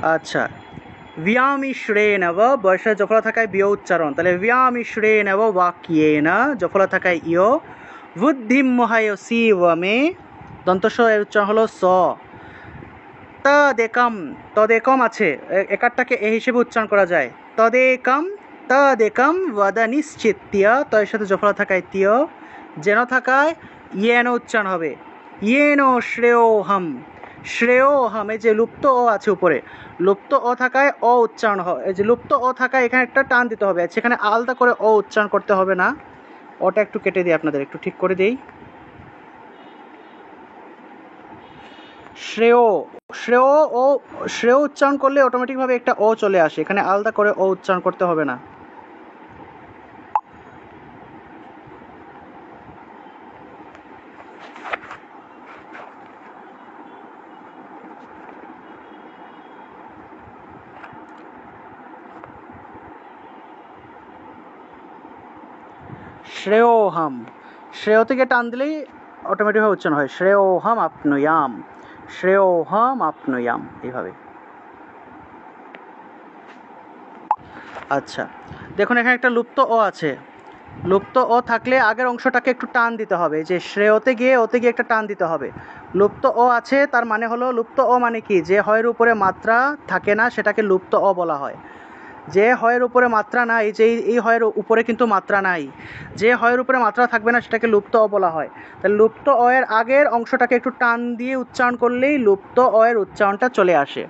আচ্ছা, व्यामिश्रेण व বয়সের জফলা থাকায় বিয় উচ্চারণ, তাহলে व्यामिश्रेण व वाक्येन জফলা থাকায় ইয়, বুদ্ধিম মহায়সী व মে দন্তস এর উচ্চারণ হলো স, তদেকম তদেকম আছে একারটাকে এ হিসেবে উচ্চারণ করা যায়, তদেকম তদেকম ওয়াদা নিশ্চিত্য তয়ের সাথে জফলা থাকায় তীয়, যেন থাকায় ইয়েন উচ্চারণ হবে, ইয়েন শ্রেয়োহম, শ্রেয়োহম এই যে লুপ্ত অ আছে উপরে, লুপ্ত অ থাকায় অ উচ্চারণ হয়, এই যে লুপ্ত অ থাকায় এখানে একটা টান দিতে হবে, সেখানে আলাদা করে অ উচ্চারণ করতে হবে না, ওটা একটু কেটে দিই আপনাদের, একটু ঠিক করে দিই। শ্রেয়, শ্রেয় ও শ্রেয় উচ্চারণ করলে অটোমেটিকভাবে একটা ও চলে আসে, এখানে আলাদা করে ও উচ্চারণ করতে হবে না। শ্রেয়োহম, শ্রেয় থেকে টান দিলেই অটোমেটিকভাবে উচ্চারণ হয়, শ্রেয়োহম আপনুয়াম, শ্রেয়োহম আপনুয়াম এইভাবে। আচ্ছা, দেখুন এখানে একটা লুপ্ত অ আছে, লুপ্ত অ থাকলে আগের অংশটাকে একটু টান দিতে হবে, যে শ্রেয়তে গিয়ে ওতে গিয়ে একটা টান দিতে হবে। লুপ্ত অ আছে তার মানে হলো, লুপ্ত অ মানে কি, যে হয়ের উপরে মাত্রা থাকে না সেটাকে লুপ্ত অ বলা হয়। যে হয়ের উপরে মাত্রা নাই, যে এই হয়ের উপরে কিন্তু মাত্রা নাই, যে হয়ের উপরে মাত্রা থাকবে না সেটাকে লুপ্ত অ বলা হয়। তাহলে লুপ্ত অ এর আগের অংশটাকে একটু টান দিয়ে উচ্চারণ করলেই লুপ্ত অ এর উচ্চারণটা চলে আসে।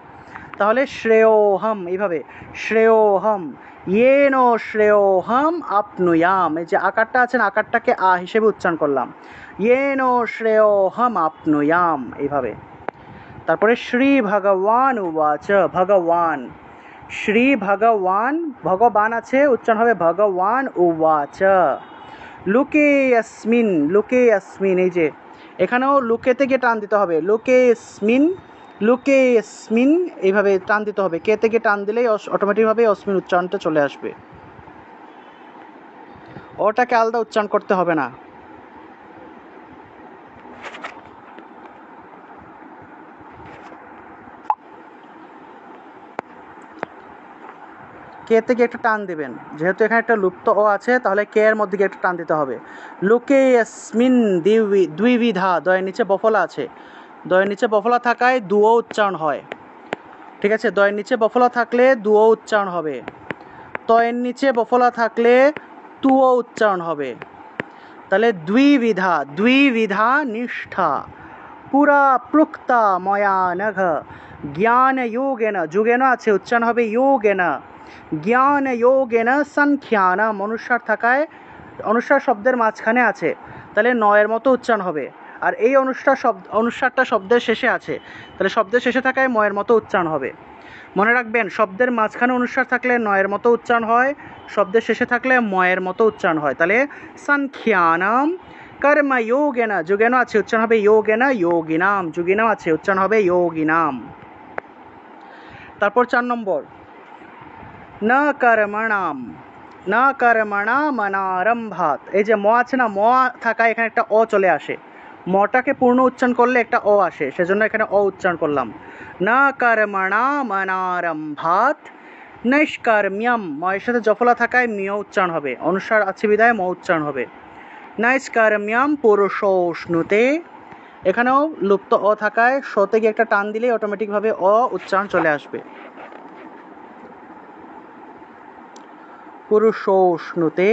তাহলে শ্রেয়োহম এইভাবে, শ্রেয়োহম, ইয়েন শ্রেয়োহম আপনুয়াম, এই যে আকারটা আছে না, আকারটাকে আ হিসেবে উচ্চারণ করলাম, ইয়েন শ্রেয়োহম আপনুয়াম এইভাবে। তারপরে শ্রী ভগবান উবাচ, ভগবান, শ্রী ভগবান, ভগবান আছে উচ্চারণ হবে ভগবান উবাচ, লুকে অস্মিন, লুকে অস্মিন এই যে এখানেও লুকেতে গিয়ে টান দিতে হবে, লুকে অস্মিন, লুকে অস্মিন এইভাবে টান দিতে হবে, কে থেকে টান দিলেই অটোমেটিকভাবে অস্মিন উচ্চারণটা চলে আসবে, ওটাকে আলাদা উচ্চারণ করতে হবে না। কে থেকে একটা টান দেবেন, যেহেতু এখানে একটা লুপ্ত অ আছে তাহলে কে এর মধ্যে গিয়ে একটা টান দিতে হবে। লোকে অস্মিন দ্বিবিধা, দয়ের নিচে বফলা আছে, দয়ের নিচে বফলা থাকায় দুও উচ্চারণ হয়, ঠিক আছে, দয়ের নিচে বফলা থাকলে দুও উচ্চারণ হবে, তয়ের নিচে বফলা থাকলে তুও উচ্চারণ হবে, তাহলে দ্বিবিধা, দ্বিবিধা নিষ্ঠা পুরা প্রুক্তা ময়া নঘ জ্ঞান যোগেন, যুগেন আছে উচ্চারণ হবে যোগেন, জ্ঞান যোগেন সংখ্যান, অনুস্বার থাকায়, অনুস্বার শব্দের মাঝখানে আছে তাহলে নয়ের মতো উচ্চারণ হবে, আর এই অনুস্বারটা শব্দের শেষে আছে তাহলে শব্দের শেষে থাকায় ময়ের মতো উচ্চারণ হবে। মনে রাখবেন, শব্দের মাঝখানে অনুস্বার থাকলে নয়ের মতো উচ্চারণ হয়, শব্দের শেষে থাকলে ময়ের মতো উচ্চারণ হয়, তাহলে সংখ্যানাম কর্মযোগেন, যোগেন আছে উচ্চারণ হবে যোগেন, যোগিনাম, যোগিনাম আছে উচ্চারণ হবে যোগিনাম। তারপর 4 নম্বর, ন কর্মণাম, ন কর্মণাম অনারম্ভাত, এই যে ম আছে না, ম থাকায় এখানে একটা অ চলে আসে, মটাকে পূর্ণ উচ্চারণ করলে একটা অ আসে, সেজন্য এখানে অ উচ্চারণ করলাম, ন কর্মণাম অনারম্ভাত নৈষ্কর্ম্যম, ময়ের সাথে জফলা থাকায় মিয় উচ্চারণ হবে, অনুস্বার আছে বিদায় ম উচ্চারণ হবে, নৈষ্কর্ম্যম পুরুষোষ্ণুতে, এখানেও লুপ্ত অ থাকায় শতে গিয়ে একটা টান দিলেই অটোমেটিকভাবে অ উচ্চারণ চলে আসবে, পুরুষোষ্ণুতে।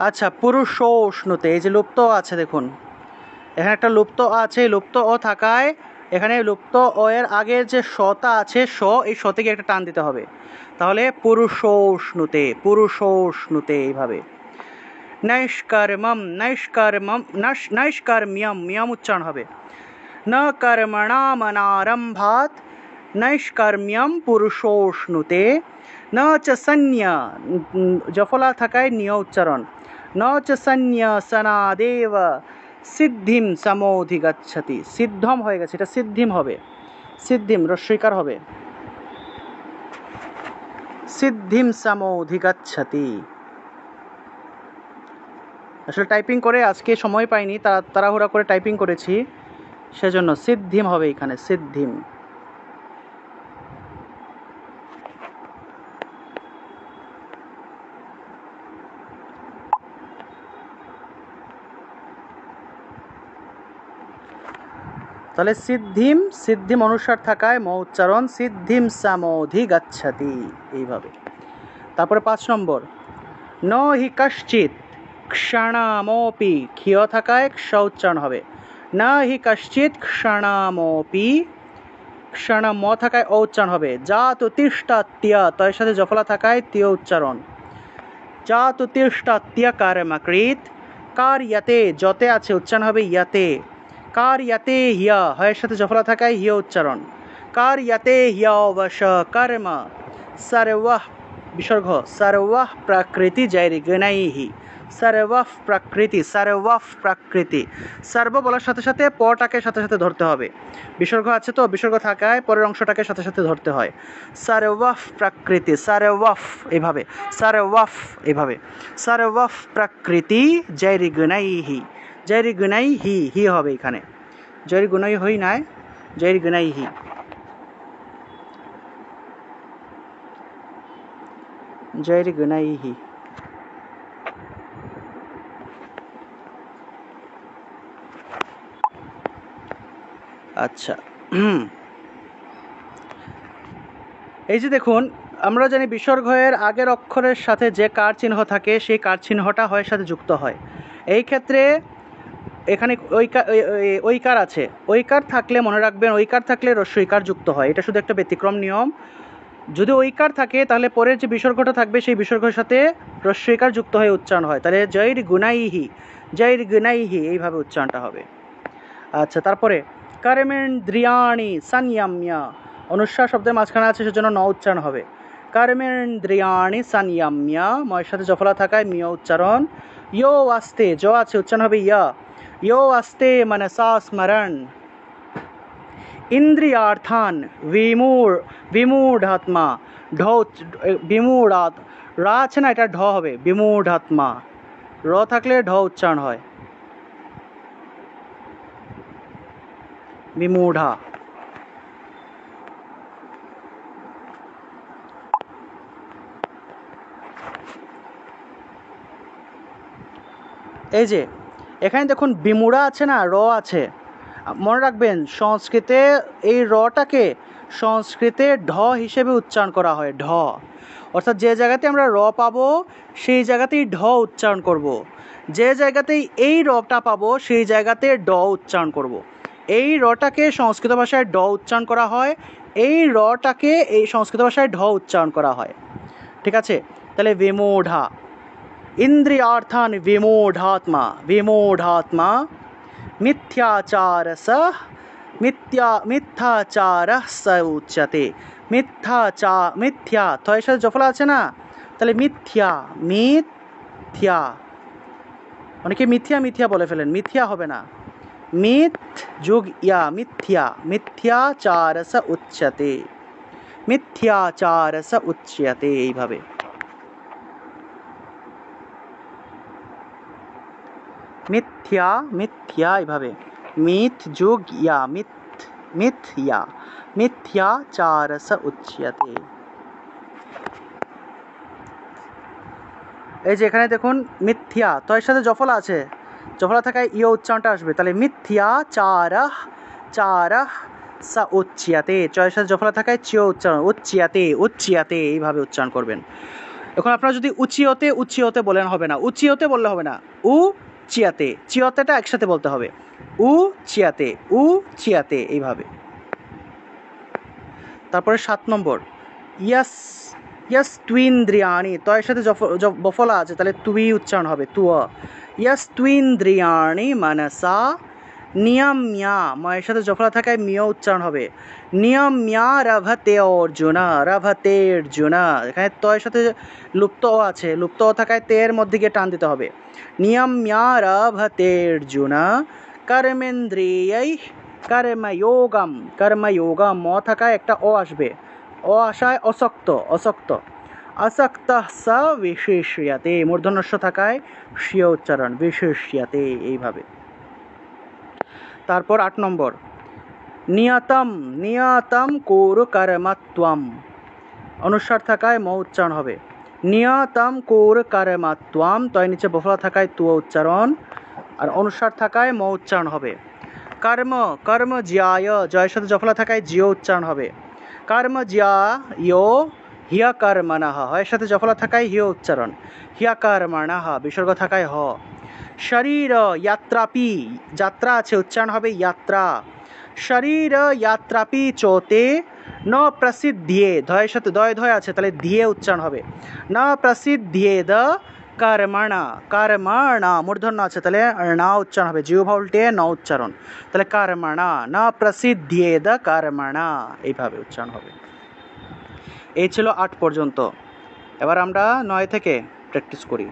আচ্ছা, পুরুষোষ্ণুতে এই যে লুপ্ত আছে, দেখুন এখানে একটা লুপ্ত আছে, লুপ্ত ও থাকায় এখানে লুপ্ত ও এর আগের যে শটা আছে এই শ থেকে একটা টান দিতে হবে, তাহলে পুরুষোষ্ণুতে, পুরুষোষ্ণুতে এইভাবে। নৈষ্কর্মম, নৈষ্কর্মম, নৈষ্কর্ম্যম, মিয়ম উচ্চারণ হবে। ন কর্মণামনারম্ভাৎ নৈষ্কর্ম্যম পুরুষোষ্ণুতে। ন চ সন্ন্যা, জফলা থাকায় নিয় উচ্চারণ। ন চ সন্ন্যাসনাদেব সিদ্ধিম সমোধিগচ্ছতি, সিদ্ধম হয়ে গেছে, এটা সিদ্ধিম হবে, সিদ্ধিম রস্বইকার হবে, সিদ্ধিম সমোধিগচ্ছতি। আসলে টাইপিং করে আজকে সময় পাইনি, তাড়াহুড়া করে টাইপিং করেছি, সেজন্য সিদ্ধিম হবে এখানে, সিদ্ধিম। তাহলে সিদ্ধিম, সিদ্ধিম অনুসার থাকায় ম উচ্চারণ, সিদ্ধিম সমোধি গচ্ছতি এইভাবে। তারপরে 5 নম্বর, ন হি কশ্চিৎ ক্ষণমপি, ক্ষিয় থাকায় ক্ষ উচ্চারণ হবে। ন হি কশ্চিৎ ক্ষণমপি, ক্ষণ ম থাকায় ও উচ্চারণ হবে। জাতু তিষ্ঠাত্য, তয়ের সাথে জফলা থাকায় তীয় উচ্চারণ। জাতু তিষ্ঠাত্য কর্মকৃৎ, কার্যতে, যতে আছে উচ্চারণ হবে ইয়াতে। কার্যতে হিয়া, হয়ের সাথে জফলা থাকায় হিয় উচ্চারণ। কার্যতে হিয়বশ কর্ম সর্বঃ, বিসর্গ সর্বঃ প্রকৃতি জৈর্গুণৈহি, সর্বঃ প্রকৃতি, সর্বঃ প্রকৃতি, সর্ব বলার সাথে সাথে পটাকে সাথে সাথে ধরতে হবে, বিসর্গ আছে তো, বিসর্গ থাকায় পরের অংশটাকে সাথে সাথে ধরতে হয়। সর্বঃ প্রকৃতি, সর্বঃ এইভাবে, সর্বঃ এইভাবে, সর্বঃ প্রকৃতি জৈর্গুণৈহি, জৈর্গুণৈহি, হি হবে এখানে, জৈর্গুণৈ হই নাই, জৈর্গুণৈহি। জৈর্গুণৈহি। আচ্ছা, এই যে দেখুন, আমরা জানি বিসর্গের আগের অক্ষরের সাথে যে কার চিহ্ন থাকে সেই কার চিহ্নটা হয়ের সাথে যুক্ত হয়। এই ক্ষেত্রে এখানে ঐকার আছে, ঐকার থাকলে মনে রাখবেন, ঐকার থাকলে রস্বইকার যুক্ত হয়, এটা শুধু একটা ব্যতিক্রম নিয়ম। যদি ঐকার থাকে তাহলে পরের যে বিসর্গটা থাকবে সেই বিসর্গের সাথে রস্বইকার যুক্ত হয়ে উচ্চারণ হয়, তাহলে জৈর্গুণৈহি, জৈর্গুণৈহি এইভাবে উচ্চারণটা হবে। আচ্ছা, তারপরে কর্মেন্দ্রিয়াণি সংযম্য, অনুস্বার শব্দের মাঝখানে আছে সেজন্য ন উচ্চারণ হবে। কর্মেন্দ্রিয়াণি সংযম্য, ময়ের সাথে জফলা থাকায় মিয় উচ্চারণ। ইয়ো আস্তে, জ আছে উচ্চারণ হবে ইয়া। ইয়ো আস্তে মনসা স্মরণ। ইন্দ্রিয়ার্থান বিমূঢ়াত্মা, ঢ, বিমূঢ়াৎ, রা আছে না, এটা ঢ হবে, বিমূঢ়াত্মা, র থাকলে ঢ উচ্চারণ হয়, বিমূঢ়া। এই যে এখানে দেখুন বিমূঢ়া আছে না, র আছে, মনে রাখবেন সংস্কৃতে এই রটাকে সংস্কৃতে ঢ হিসেবে উচ্চারণ করা হয়, ঢ, অর্থাৎ যে জায়গাতে আমরা র পাবো সেই জায়গাতেই ঢ উচ্চারণ করব, যে জায়গাতেই এই রটা পাবো সেই জায়গাতে ড উচ্চারণ করব। এই রটাকে সংস্কৃত ভাষায় ড উচ্চারণ করা হয়, এই রটাকে এই সংস্কৃত ভাষায় ঢ উচ্চারণ করা হয়, ঠিক আছে। তাহলে বিমূঢ়া, ইন্দ্রিয়ার্থান বিমূঢ়াত্মা, বিমূঢ়াত্মা। মিথ্যাচারস, মিথ্যাচারः স উচ্যতে, মিথ্যা, থয়ের সাথে জফলা আছে না, তাহলে মিথ্যা, মিথ্যা, অনেকে মিথ্যা মিথ্যা বলে ফেলেন, মিথ্যা হবে না, মিথ যোগ ইয়া, মিথ্যা, মিথ্যাচারস উচ্যতে, মিথ্যাচারস উচ্যতে এইভাবে। মিথ্যা, মিথ্যা এইভাবে, মিথ যোগ ইয়া, মিথ্যা, মিথ্যাচারস উচ্যতে। এই যে এখানে দেখুন মিথ্যা, তো এর সাথে জফলা আছে, জফলা থাকায় ইয় উচ্চারণটা আসবে, তাহলে মিথ্যাচারঃ, চারঃ স উচ্যতে, চয়ের সাথে জফলা থাকায় চিয় উচ্চারণ, উচ্যতে, উচ্যতে এইভাবে উচ্চারণ করবেন। এখন আপনারা যদি উচিয়তে উচিয়তে বলেন হবে না, উচিয়তে বললে হবে না, উ চিয়াতে, চিয়তেটা একসাথে বলতে হবে, উ চিয়াতে, উ চিয়াতে, এইভাবে। তারপরে 7 নম্বর, ইয়াস ইয়াস টুইন্দ্রিয়ানি, তো এর সাথে বফলা আছে, তাহলে তুই উচ্চারণ হবে, তুয়া। ইয়াস টুইন্দ্রিয়ানি মানসা নিয়ম্যা, এর সাথে জফলা থাকায় মিয় উচ্চারণ হবে, নিয়ম্যা রভতে অর্জুনা, রভতে অর্জুনা। এখানে তো এর সাথে লুপ্ত অ আছে, লুপ্ত অ থাকায় তের মধ্যে গিয়ে টান দিতে হবে, নিয়ম্যা রভতে অর্জুনা কর্মেন্দ্রিয়াই কর্মযোগম, কর্মযোগম, ম থাকায় একটা অ আসবে, অ আসায় অসক্ত, অসক্ত, আসক্ত স বিশেষ্যতে, মূর্ধন্যস্য থাকায় স্বীয় উচ্চারণ, বিশেষ্যতে, এইভাবে। তারপর 8 নম্বর, নিয়তম, নিয়তম কুরু কর্মত্বম, অনুস্বার থাকায় ম উচ্চারণ হবে, নিয়তম কুরু কর্মত্বম, তো এর নিচে বফলা থাকায় তু উচ্চারণ, আর অনুস্বার থাকায় ম উচ্চারণ হবে। কর্ম, কর্ম জ্যায়, জয়ের সাথে জফলা থাকায় জিও উচ্চারণ হবে, কর্ম জ্যায় হিয়া কর্মণঃ, এর সাথে জফলা থাকায় হিয় উচ্চারণ, হিয়া কর্মণঃ, বিসর্গ থাকায় হ। শরীর যাত্রাপি, যাত্রা আছে, উচ্চারণ হবে যাত্রা, শরীর যাত্রাপি চোতে ন প্রসিদ্ধে, ধয়ের সাথে দয় ধয় আছে, তাহলে দিয়ে উচ্চারণ হবে, ন প্রসিদ্ধেদ কর্মণা, কর্মণা, মূর্ধন্য আছে, তাহলে না উচ্চারণ হবে, জিহ্বা উল্টে ন উচ্চারণ, তাহলে কর্মণা, ন প্রসিদ্ধেদ কর্মণা, এইভাবে উচ্চারণ হবে। এই ছিল 8 পর্যন্ত। এবার আমরা 9 থেকে প্র্যাকটিস করি।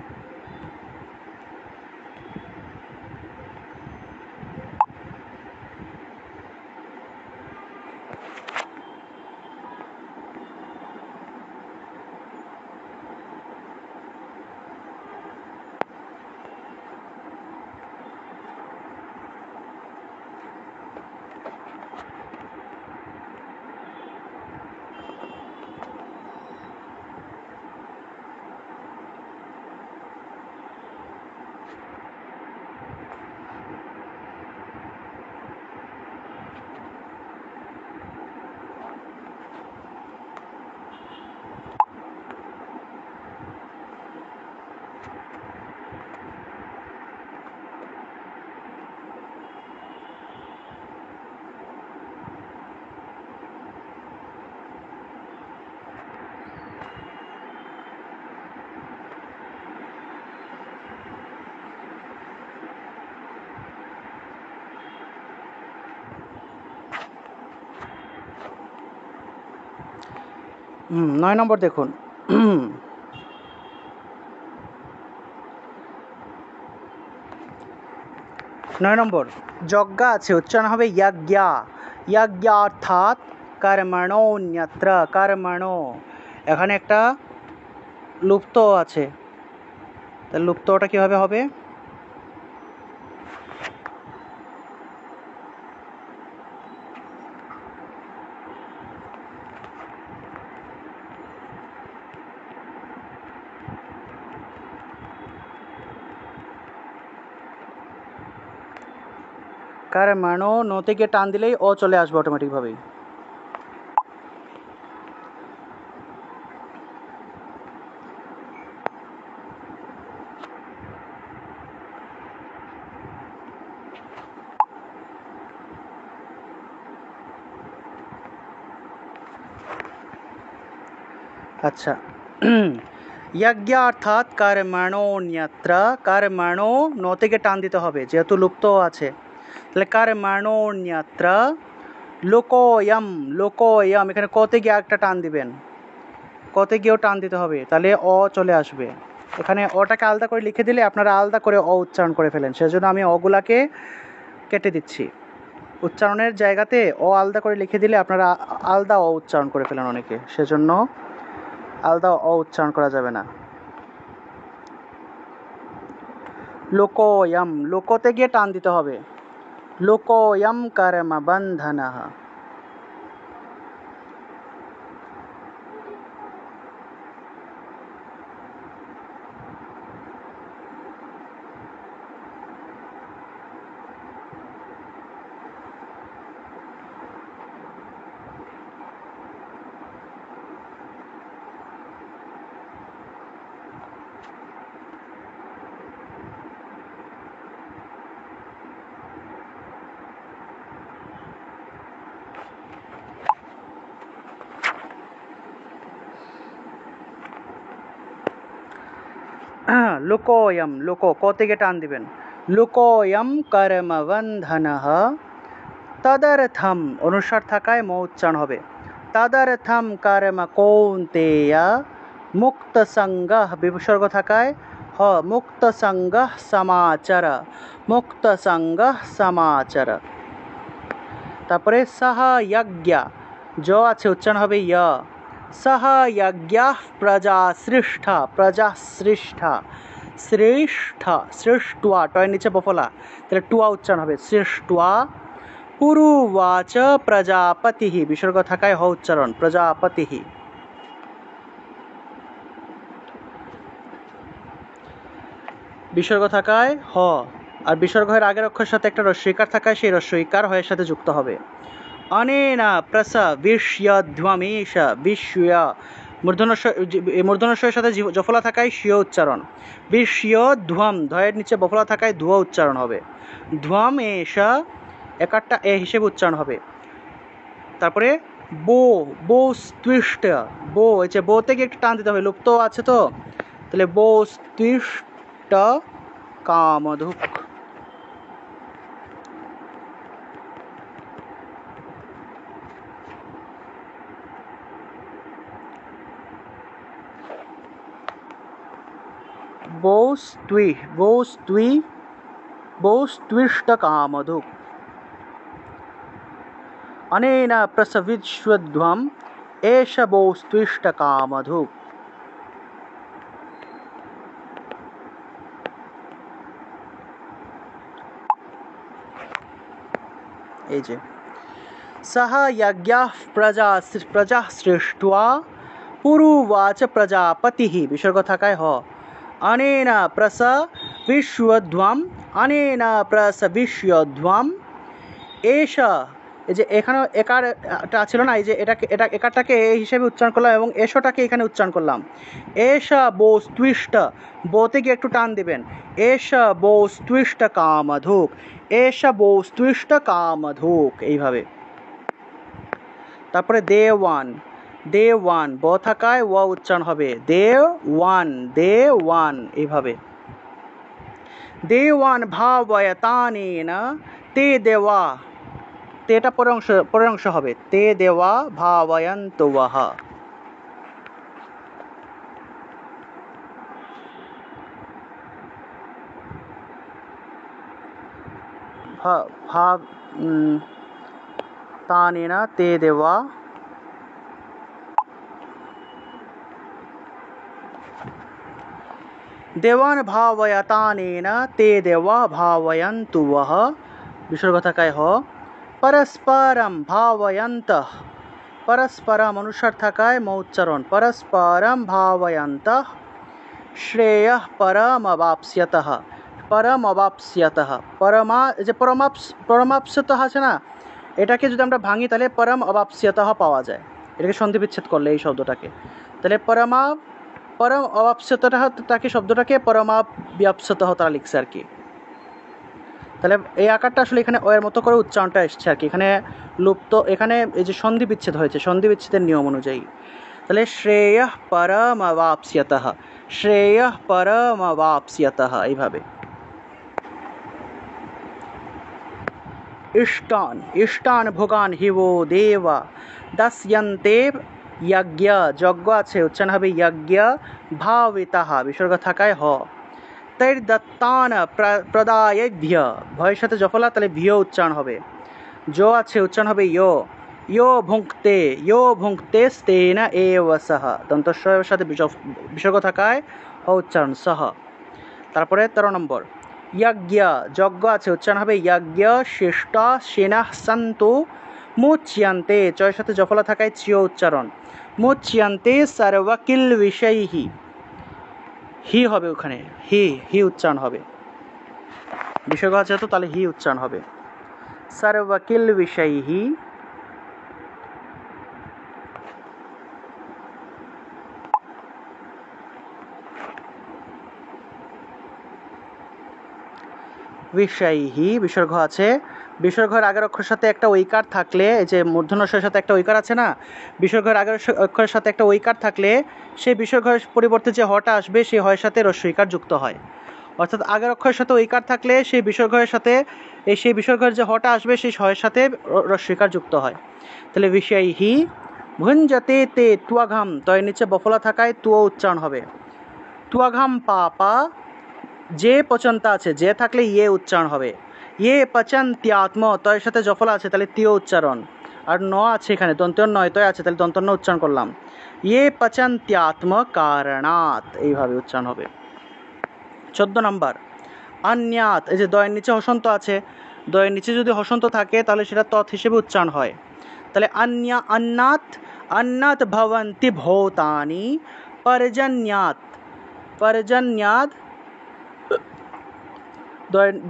নয় নম্বর দেখুন, 9 নম্বর, যজ্ঞা আছে, উচ্চারণ হবে যজ্ঞা, যজ্ঞার্থাৎ কর্মণোন্যত্র, কর্মণো, এখানে একটা লুপ্ত আছে, তাহলে লুপ্তটা কিভাবে হবে, কর্মণো, নতে গিয়ে টান দিলেই ও চলে আসবে অটোমেটিকভাবেই। আচ্ছা, যজ্ঞ অর্থাৎ কর্মণোন্যত্র, কর্মণো, ন থেকে টান দিতে হবে যেহেতু লুপ্ত আছে, তাহলে কর্মণোন্যত্র লোকোয়ম, লোকোয়ম, এখানে কতে গিয়ে একটা টান দিবেন, কতে গিয়েও টান দিতে হবে, তাহলে অ চলে আসবে। এখানে অটাকে আলাদা করে লিখে দিলে আপনারা আলাদা করে অ উচ্চারণ করে ফেলেন, সেজন্য আমি অগুলাকে কেটে দিচ্ছি। উচ্চারণের জায়গাতে অ আলাদা করে লিখে দিলে আপনারা আলাদা অ উচ্চারণ করে ফেলেন অনেকে, সেজন্য আলাদা অ উচ্চারণ করা যাবে না। লোকোয়ম, লোকতে গিয়ে টান দিতে হবে, লোকোয়ম কর্ম বন্ধনঃ। লুকোয়ম, লুকো ক থেকে টান দিবেন, লুকোয়ম কর্মবন্ধনঃ তদর্থম অনুস্বার থাকায় ম উচ্চারণ হবে, তদর্থম কর্ম কৌন্তেয় মুক্ত সঙ্গঃ বিসর্গ থাকায় হ, মুক্ত সঙ্গঃ সমাচর, মুক্ত সঙ্গঃ সমাচর। তারপরে সহ যজ্ঞ, জ আছে উচ্চারণ হবে য়, সহ যজ্ঞ প্রজা সৃষ্টা, প্রজা সৃষ্টা, শ্রেষ্ঠ সৃষ্ট্বা, টয়ের নিচে বফলা, তাহলে টুয়া উচ্চারণ হবে সৃষ্ট্বা, পুরুবাচ প্রজাপতি, বিসর্গ থাকায় হ উচ্চারণ প্রজাপতি। বিসর্গ থাকায় হ, আর বিসর্গের আগের অক্ষরের সাথে একটা রস্বইকার থাকায় সেই রস্বইকার হয়ের সাথে যুক্ত হবে। অনেনা প্রসবিষ্যধ্বমেশ, বিষ্য মূর্ধন্যস্বরের সাথে জফলা থাকায় স্বীয় উচ্চারণ, বিষ্যধ্বম, ধয়ের নিচে বফলা থাকায় ধুয়া উচ্চারণ হবে, ধ্বম এষা একারটা এ হিসেবে উচ্চারণ হবে। তারপরে বো, বো স্তুষ্ট, বো এই যে বো থেকে একটু টান দিতে হবে, লুপ্ত আছে তো, তাহলে বো স্তুষ্ট কামধুক। বৌস্ত্বিষ্টকামধুক। অনেন প্রসবিষ্যধ্বম এষ বৌস্ত্বিষ্টকামধুক। এই যে সহ যজ্ঞ প্রজা সৃष्ट्वा পুরুবাচ প্রজাপতি, বিসর্গ থাকায় হ, অনেন প্রসবিষ্যধ্বম, অনেন প্রসবিষ্যধ্বম এষ, এই যে এখানে একারটা ছিল না, এই যে এটা একারটাকে এ হিসেবে উচ্চারণ করলাম এবং এষটাকে এখানে উচ্চারণ করলাম। এষ বৌস্ত্বিষ্ট, বোতে গিয়ে একটু টান দিবেন, এষ বৌস্ত্বিষ্ট কামধুক, এষ বৌস্ত্বিষ্ট কামধুক, এইভাবে। তারপরে দেওয়ান, দেওয়ান ব থাকায় ওয়া উচ্চারণ হবে, দেওয়ান, দেওয়ান, এইভাবে। দেওয়ান ভাবয়তানেন তে দেওয়া, তেটা পরের অংশ হবে, তে দেওয়া ভাবয়ন্তবঃ। ভাব তানেন তে দেওয়া, দেওয়ান ভাবয়তানেন তে দেওয়া ভাবয়ন্তুবঃ, বিসর্গ থাকায় হ, পরস্পরম ভাবয়ন্তঃ, পরস্পরম অনুস্বার থাকায় ম উচ্চারণ, পরস্পরম ভাবয়ন্তঃ শ্রেয়ঃ পরমবাপ্স্যতঃ, পরমবাপ্স্যতঃ, পরমা, এই যে পরমাপ্স্যতঃ আছে না, এটাকে যদি আমরা ভাঙি তাহলে পরম অবাপ্স্যতঃ পাওয়া যায়, এটাকে সন্ধি বিচ্ছেদ করলে এই শব্দটাকে, তাহলে পরম অবাপ্স্যতঃটাকে শব্দটাকে পরমাব্যাপ্স্যতঃ তারা লিখছে আর কি। তাহলে এই আকারটা আসলে এখানে এর মতো করে উচ্চারণটা এসছে আর কি, এখানে লুপ্ত, এখানে এই যে সন্ধি বিচ্ছেদ হয়েছে সন্ধি বিচ্ছেদের নিয়ম অনুযায়ী। তাহলে শ্রেয়ঃ পরমবাপ্স্যতঃ, শ্রেয়ঃ পরমবাপ্স্যতঃ, এইভাবে। ইষ্টান, ইষ্টান ভোগান হিবো দেব দাস্যন্তে যজ্ঞ, যজ্ঞ আছে উচ্চারণ হবে যজ্ঞ ভাবিতঃ, বিসর্গ থাকায় হ, তৈর্দত্তান প্রদায়েভ্য, ভয়ের সাথে জফলা তাহলে ভিয় উচ্চারণ হবে, যো আছে উচ্চারণ হবে ইয়, ইয় ভুঙ্ক্তে, ইয় ভুঙ্ক্তে স্তেন এব সহ, দন্তস্বয়ের সাথে বিসর্গ থাকায় হ উচ্চারণ সহ। তারপরে 13 নম্বর যজ্ঞ, যজ্ঞ আছে উচ্চারণ হবে যজ্ঞ শিষ্ট সেনাঃ সন্তু মুচ্যন্তে, চয়ের সাথে জফলা থাকায় চিয় উচ্চারণ, মুচ্যন্তে সর্বকিল বিষয়হি, হি হবে ওখানে, হি, হি উচ্চারণ হবে, বিসর্গ আছে তো তাহলে হি উচ্চারণ হবে, সর্বকিল বিষয়হি। বিষয়হি বিসর্গ আছে, বিসর্গের আগের অক্ষরের সাথে একটা ঐকার থাকলে, এই যে মূর্ধন্যস্বরের সাথে একটা ঐকার আছে না, বিসর্গের আগের অক্ষরের সাথে একটা ঐকার থাকলে সেই বিসর্গের পরিবর্তে যে হটা আসবে সেই হয়ের সাথে রস্বইকার যুক্ত হয়। অর্থাৎ আগের অক্ষরের সাথে ঐকার থাকলে সেই বিসর্গের সাথে সেই বিসর্গের যে হটা আসবে সেই হয়ের সাথে রস্বইকার যুক্ত হয়। তাহলে বিষয়হি ভুঞ্জতে তে তুয়াঘাম, তয়ের নিচে বফলা থাকায় তুও উচ্চারণ হবে। তুয়াঘাম পা পা, যে পচন্তা আছে, যে থাকলে ইয়ে উচ্চারণ হবে। ইয়ে পচন্ত্যাত্ম, তয়ের সাথে জফলা আছে তাহলে তিও উচ্চারণ, আর ন আছে এখানে দন্তন্য নয় তয় আছে তাহলে দন্তন্য উচ্চারণ করলাম। ইয়ে পচন্ত্যাত্ম কারণাৎ, এইভাবে উচ্চারণ হবে। 14 নম্বর অন্যাত, এই যে দয়ের নিচে হসন্ত আছে, দয়ের নিচে যদি হসন্ত থাকে তাহলে সেটা তৎ হিসেবে উচ্চারণ হয়। তাহলে অন্যাত, অন্যাত ভবন্তি ভূতানি পর্জন্যাত, পর্জন্যাদ,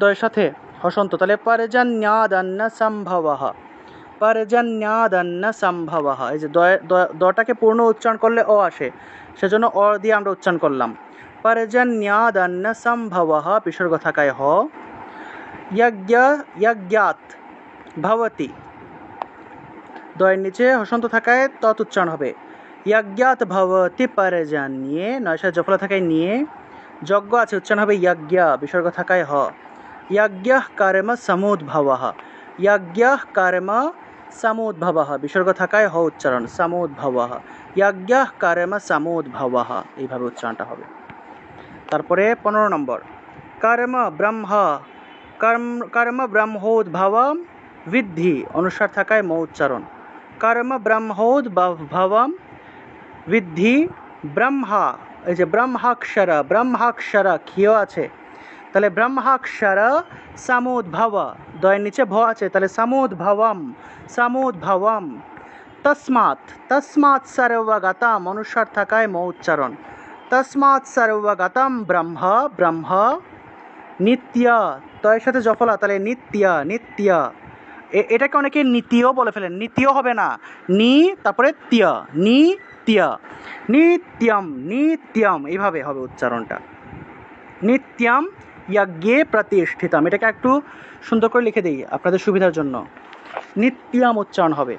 দয়ের সাথে হসন্ত তাহলে পর্জন্যাদন্ন সম্ভবঃ, পর্জন্যাদন্ন সম্ভবঃ। এই যে দটাকে পূর্ণ উচ্চারণ করলে অ আসে, সেজন্য অ দিয়ে আমরা উচ্চারণ করলাম। পর্জন্যাদন্ন সম্ভবঃ, বিসর্গ থাকায় হ। যজ্ঞাত ভবতি, দয়ের নিচে হসন্ত থাকায় তৎ উচ্চারণ হবে। যজ্ঞাত ভবতি পর্জন্যে, নয়সা জফলা থাকায় নিয়ে, যজ্ঞ আছে উচ্চারণ হবে যজ্ঞ, বিসর্গ থাকায় হ। যজ্ঞঃ কর্ম সমুদ্ভবঃ, যজ্ঞঃ কর্ম সমুদ্ভবঃ, বিসর্গ থাকায় হ উচ্চারণ, সমুদ্ভবঃ, যজ্ঞঃ কর্ম সমুদ্ভবঃ, এইভাবে উচ্চারণটা হবে। তারপরে 15 নম্বর কর্ম ব্রহ্ম, কর্ম ব্রহ্মোদ্ভবম বিদ্ধি, অনুসার থাকায় ম উচ্চারণ। কর্ম ব্রহ্মোদ্ভবম বিদ্ধি ব্রহ্মা, এই যে ব্রহ্মাক্ষর, ব্রহ্মাক্ষর ক্ষিয় আছে তাহলে ব্রহ্মাক্ষর সমুদ্ভব, দয়ের নিচে ভ আছে তাহলে সমুদ্ভবম, সমুদ্ভবম। তস্মাৎ, তস্মাৎ সর্বগতম, অনুসার থাকায় ম উচ্চারণ। তস্মাৎ সর্বগতম ব্রহ্ম, ব্রহ্ম নিত্য, তয়ের সাথে জফলা তাহলে নিত্য, নিত্য। এটাকে অনেকে নিত্যও বলে ফেলেন, নিত্যও হবে না, নি তারপরে ত্য, নিত্য, নিত্যম, নিত্যম, এইভাবে হবে উচ্চারণটা। নিত্যম যজ্ঞে প্রতিষ্ঠিতম, এটাকে একটু সুন্দর করে লিখে দিই আপনাদের সুবিধার জন্য। নিত্যম উচ্চারণ হবে।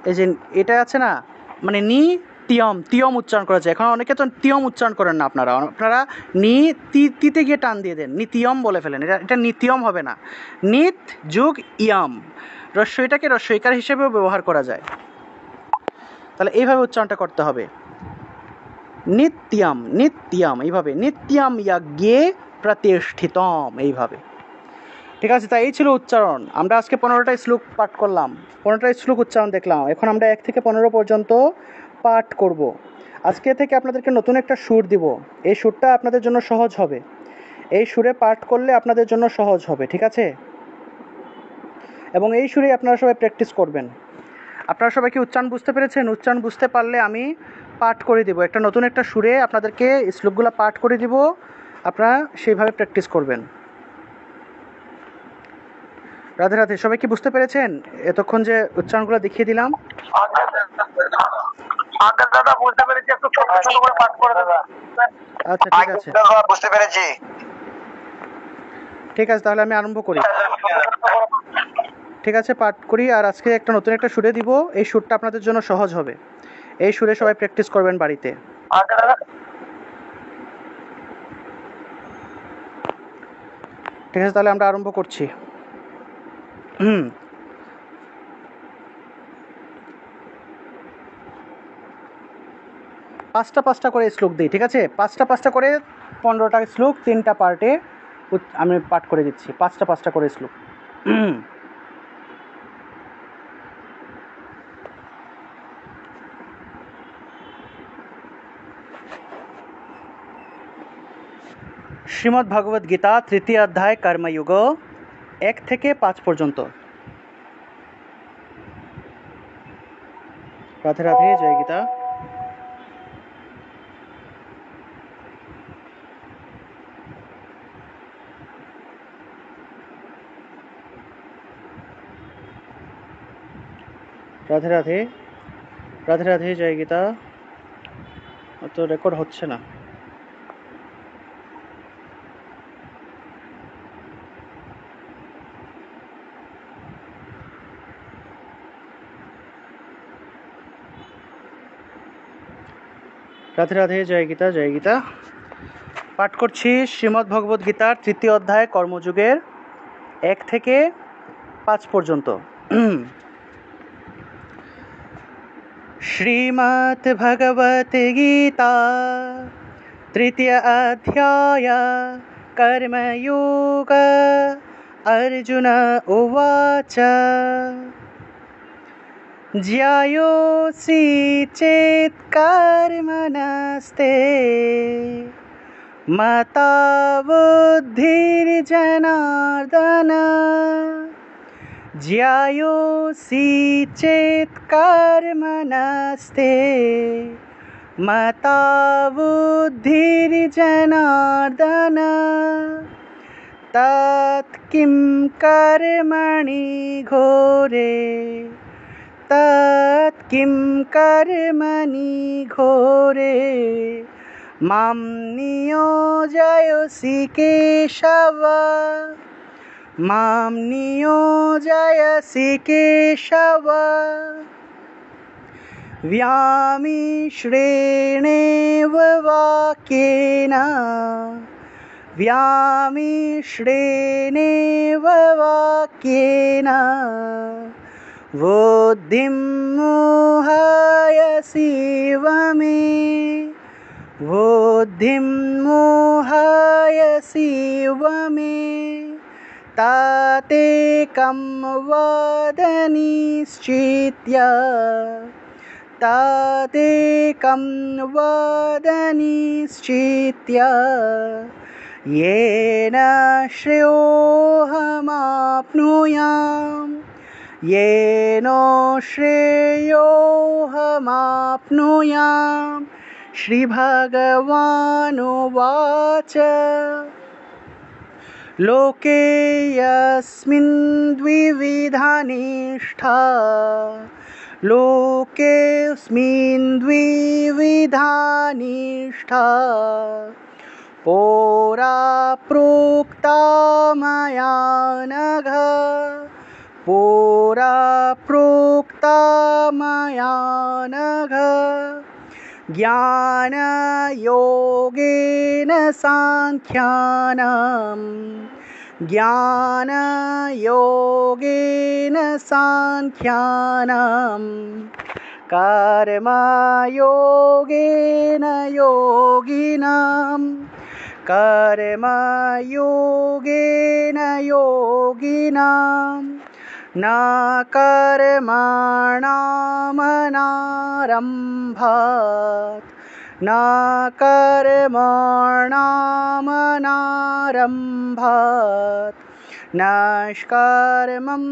এই যে এটা আছে না, মানে নি তিয়ম, তিয়ম উচ্চারণ করা যায়। এখন অনেকে তো তিয়ম উচ্চারণ করেন না, আপনারা আপনারা নি তিতে গিয়ে টান দিয়ে দেন, নিতিয়ম বলে ফেলেন। এটা নিত্যম হবে না, নিত যুগ ইয়ম, রস্বইটাকে রস্বইকার হিসেবেও ব্যবহার করা যায়। তাহলে এইভাবে উচ্চারণটা করতে হবে, নিত্যম, নিত্যম, এইভাবে নিত্যম যজ্ঞে প্রতিষ্ঠিতম, এইভাবে। ঠিক আছে, তাই এই ছিল উচ্চারণ। আমরা আজকে 15টা শ্লোক পাঠ করলাম, 15টা শ্লোক উচ্চারণ দেখলাম। এখন আমরা 1 থেকে 15 পর্যন্ত পাঠ করব। আজকে থেকে আপনাদেরকে নতুন একটা সুর দিব, এই সুরটা আপনাদের জন্য সহজ হবে, এই সুরে পাঠ করলে আপনাদের জন্য সহজ হবে, ঠিক আছে? এবং এই সুরেই আপনারা সবাই প্র্যাকটিস করবেন। আপনারা সবাই কি উচ্চারণ বুঝতে পেরেছেন? উচ্চারণ বুঝতে পারলে আমি পাঠ করে দিব, একটা নতুন একটা সুরে আপনাদেরকে শ্লোকগুলো পাঠ করে দিব, আপনারা সেইভাবে প্র্যাকটিস করবেন। রাধে রাধে। সবাই কি বুঝতে পেরেছেন এতক্ষণ যে উচ্চারণগুলো দেখিয়ে দিলাম? আচ্ছা, ঠিক আছে, বুঝতে পেরেছি। ঠিক আছে, তাহলে আমি আরম্ভ করি। ঠিক আছে, পাঠ করি। আর আজকে একটা নতুন একটা সুরে দিব, এই সুরটা আপনাদের জন্য সহজ হবে, এই সুরে সবাই প্র্যাকটিস করবেন বাড়িতে। ঠিক আছে, তাহলে আমরা আরম্ভ করছি। পাঁচটা করে শ্লোক দিই, ঠিক আছে? পাঁচটা করে 15টা শ্লোক 3টা পার্টে আমি পাঠ করে দিচ্ছি, পাঁচটা করে শ্লোক। শ্রীমদ্ ভগবদ গীতা 3য় অধ্যায় কর্মযুগ 1 থেকে 5 পর্যন্ত। রাধে রাধে, জয় গীতা। রাধে রাধে, রাধে রাধে, জয় গীতা। তো রেকর্ড হচ্ছে না। রাধে রাধে, জয় গীতা জয় গীতা। পাঠ করছি শ্রীমদ্ ভগবদ্ গীতার 3য় অধ্যায় কর্মযুগের 1 থেকে 5 পর্যন্ত। শ্রীমদ্ ভগবদ্ গীতা 3য় অধ্যায় কর্মযোগ। अर्जुन उवाच ज्यायोऽसि चेत् कर्मणस्ते मता बुद्धिर्जनार्दन। ज्यायोऽसि चेत् कर्मणस्ते मता बुद्धिर्जनार्दन। तत् किं कर्मणि घोरे, तत् किं कर्मणि घोरे मां नियोजयसि केशव, मां नियोजयसि केशव। व्यामिश्रेणेव वाक्येन, व्यामिश्रेणेव वाक्येन बुद्धिं मोहयसीव मे, बुद्धिं मोहयसीव मे। ततेकं वद निश्चित्य, ततेकं वद निश्चित्य येन श्रेयोऽहमाप्नुयाम्, येन श्रेयोऽहमाप्नुयाम्। श्रीभगवानुवाच लोके यस्मिन् द्विविधा निष्ठा, लोकेऽस्मिन् द्विविधा निष्ठा पुरा प्रोक्ता मया नघ, पुरा प्रोक्ता मया नघ। ज्ञानयोगेन साङ्ख्यानां, ज्ञानयोगेन साङ्ख्यानां कर्मयोगेन योगिनां, कर्मयोगेन योगिनां। न कर्मणामनारम्भात्, न कर्मणामनारम्भात् नष्कर्मं,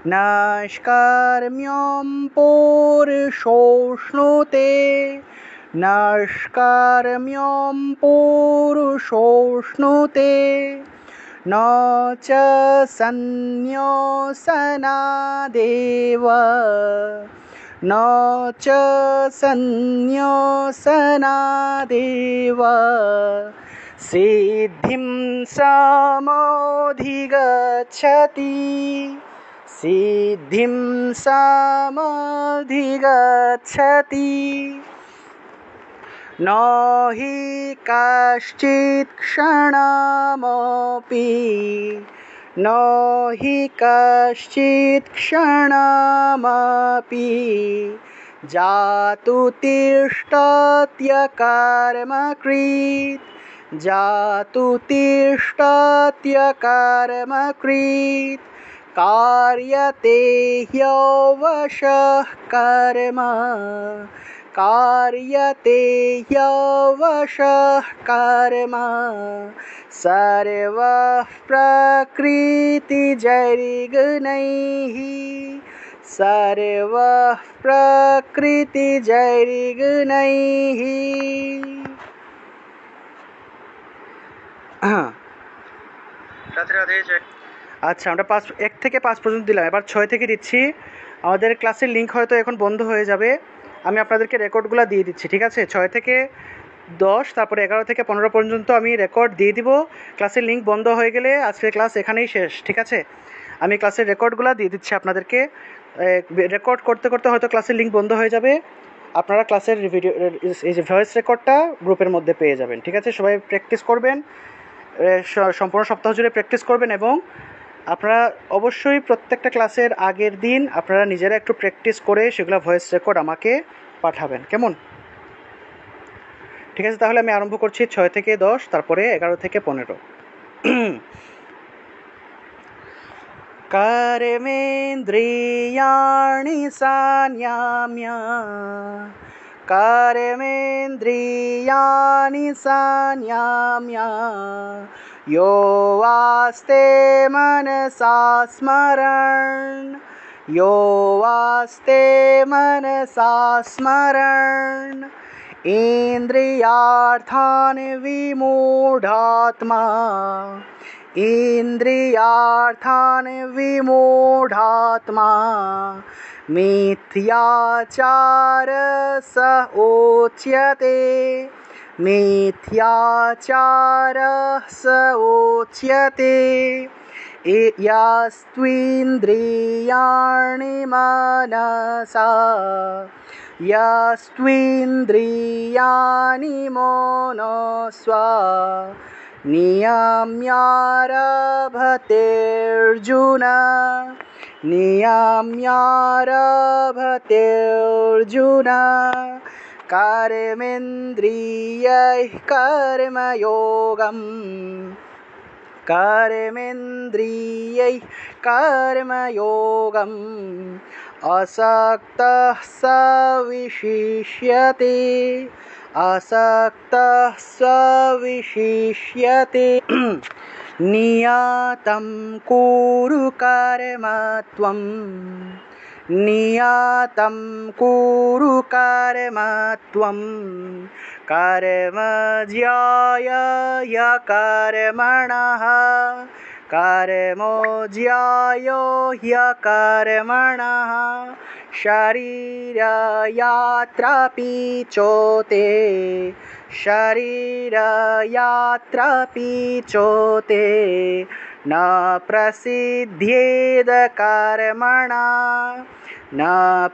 नष्कर्म्यं पुरुषोऽश्नुते, नष्कर्म्यं पुरुषोऽश्नुते। न च सन्न्योसनादेव, न च सन्न्योसनादेव सिद्धिं समधिगच्छति, सिद्धिं समधिगच्छति। न हि कश्चित् क्षणमपि, न हि कश्चित् क्षणमपि जातु तिष्ठत्यकर्मकृत्, जातु तिष्ठत्यकर्मकृत्। कार्यते ह्यवशः कर्म, कार्यते ह्यवशः कर्म सर्वः प्रकृतिजैर्गुणैः, सर्वः प्रकृतिजैर्गुणैः। রাধে রাধে। আচ্ছা, আমরা 1 থেকে 5 পর্যন্ত দিলাম, এবার 6 থেকে দিচ্ছি। আমাদের ক্লাসের লিঙ্ক হয়তো এখন বন্ধ হয়ে যাবে, আমি আপনাদেরকে রেকর্ডগুলো দিয়ে দিচ্ছি, ঠিক আছে? 6 থেকে 10, তারপরে 11 থেকে 15 পর্যন্ত আমি রেকর্ড দিয়ে দিব। ক্লাসের লিঙ্ক বন্ধ হয়ে গেলে আজকের ক্লাস এখানেই শেষ, ঠিক আছে? আমি ক্লাসের রেকর্ডগুলো দিয়ে দিচ্ছি আপনাদেরকে। রেকর্ড করতে করতে হয়তো ক্লাসের লিঙ্ক বন্ধ হয়ে যাবে, আপনারা ক্লাসের ভিডিও এই যে ভয়েস রেকর্ডটা গ্রুপের মধ্যে পেয়ে যাবেন। ঠিক আছে, সবাই প্র্যাকটিস করবেন, সম্পূর্ণ সপ্তাহ জুড়ে প্র্যাকটিস করবেন এবং আপনারা অবশ্যই প্রত্যেকটা ক্লাসের আগের দিন আপনারা নিজেরা একটু প্র্যাকটিস করে সেগুলো ভয়েস রেকর্ড আমাকে পাঠাবেন, কেমন? ঠিক আছে, তাহলে আমি আরম্ভ করছি 6 থেকে 10, তারপরে 11 থেকে 15। कर्मेन्द्रियाणि संयम्य कर्मेन्द्रियाणि संयम्य यो आस्ते मनसा स्मरन् यो आस्ते मनसा स्मरन् इन्द्रियार्थान् विमूढात्मा इन्द्रियार्थान् विमूढात्मा मिथ्याचार स उच्यते मिथ्याचार स उच्यते यस्त्विन्द्रियाणि मनसा यस्त्विन्द्रियाणि मनसा नियम्यारभतेऽर्जुन नियम्यारभतेऽर्जुन कर्मेन्द्रियैः कर्मयोगम् कर्मेन्द्रियैः कर्मयोगम् असक्तः स विशिष्यते असक्तः स विशिष्यते नियतं कुरु कर्म त्वं नियतं कुरु कर्म त्वं कर्म ज्याय ह्यकर्मणः कर्म ज्याय ह्यकर्मणः शरीरयात्रापि चोते शरीरयात्रापि चोते न प्रसिद्ध्येद कर्मणा न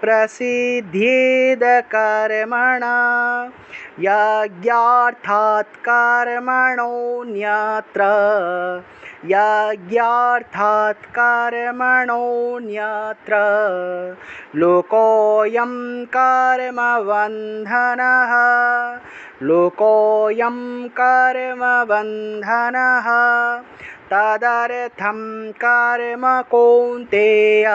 प्रसिद्ध्येद कर्मणा यज्ञार्थात् कर्मणोऽन्यत्र यज्ञार्थात् कर्मणोऽन्यत्र लोकोऽयं कर्मबन्धनः लोकोऽयं कर्मबन्धनः तदर्थं कर्म कौन्तेय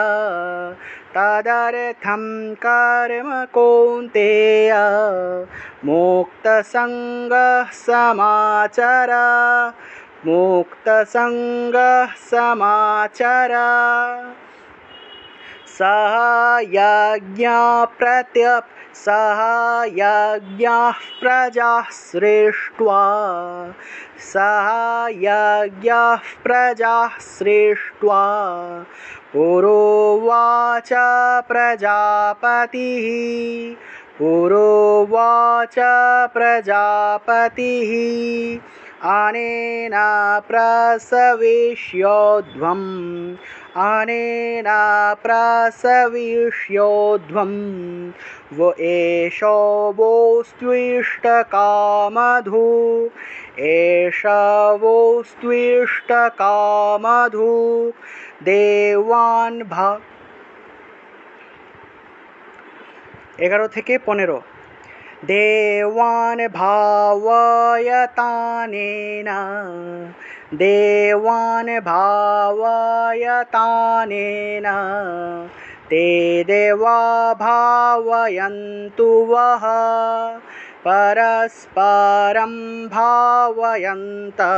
तदर्थं कर्म कौन्तेय मुक्तसङ्गः समाचर मुक्तसङ्गः समाचर सह यज्ञाः प्रजाः सृष्ट्वा सह यज्ञाः प्रजाः सृष्ट्वा पुरोवाच प्रजापतिः पुरोवाच प्रजापतिः अनेन प्रसविष्योध्वम् अनेन प्रसविष्योध्वं व एषो वोस्त्विष्टकामधु एष वोस्त्विष्टकामधु देवान् 11 থেকে 15 देवान् भावयतानेन देवान् भावयतानेन ते देवा भावयन्तु वः परस्परं भावयन्तः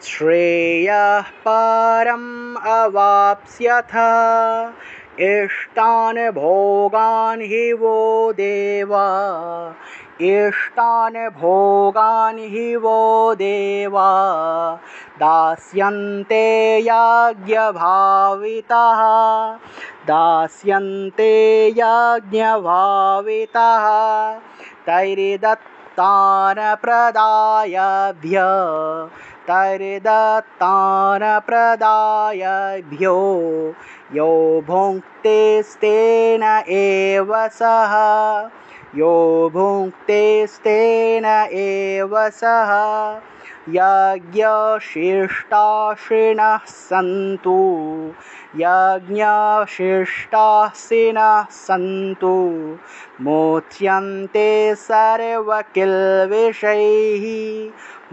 श्रेयः परम् अवाप्स्यथ इष्टान् भोगान् हि वो देवा इष्टान् भोगान् हि वो देवा दास्यन्ते याज्ञभाविताः दास्यन्ते याज्ञभाविताः तर्दत्तानप्रदायभ्यो यो भुङ्क्तेस्तेन एव सः यो भुङ्क्तेस्तेन एव सः यज्ञशिष्टाशिनः सन्तु यज्ञशिष्टाशिनः सन्तु मोच्यन्ते सर्वकिल्बिषैः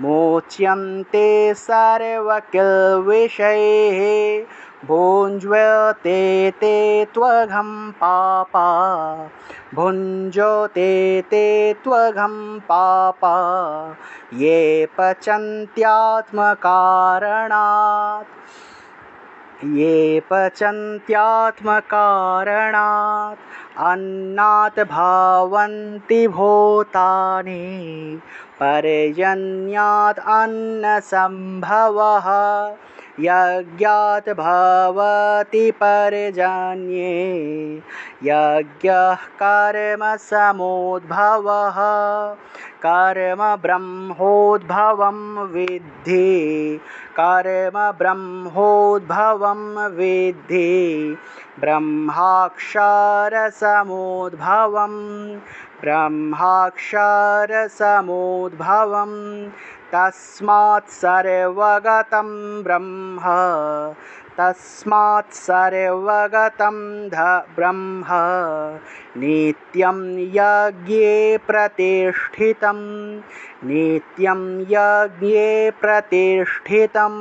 मोच्यन्ते सर्वकिल्बिषैः भुञ्ज्वते ते त्वघं पापा भुञ्जते ते त्वघं पापा ये पचन्त्यात्मकारणात् ये पचन्त्यात्मकारणात् अन्नात् भवन्ति भूतानि पर्जन्यात् अन्नसम्भवः यज्ञात् भवति पर्जन्ये यज्ञः कर्मसमुद्भवः कर्म ब्रह्मोद्भवं विद्धि कर्म ब्रह्मोद्भवं विद्धि ब्रह्माक्षरसमुद्भवं ब्रह्माक्षरसमुद्भवं तस्मात् सर्वगतं ब्रह्म तस्मात् सर्वगतं ब्रह्म नित्यं यज्ञे प्रतिष्ठितं नित्यं यज्ञे प्रतिष्ठितम्।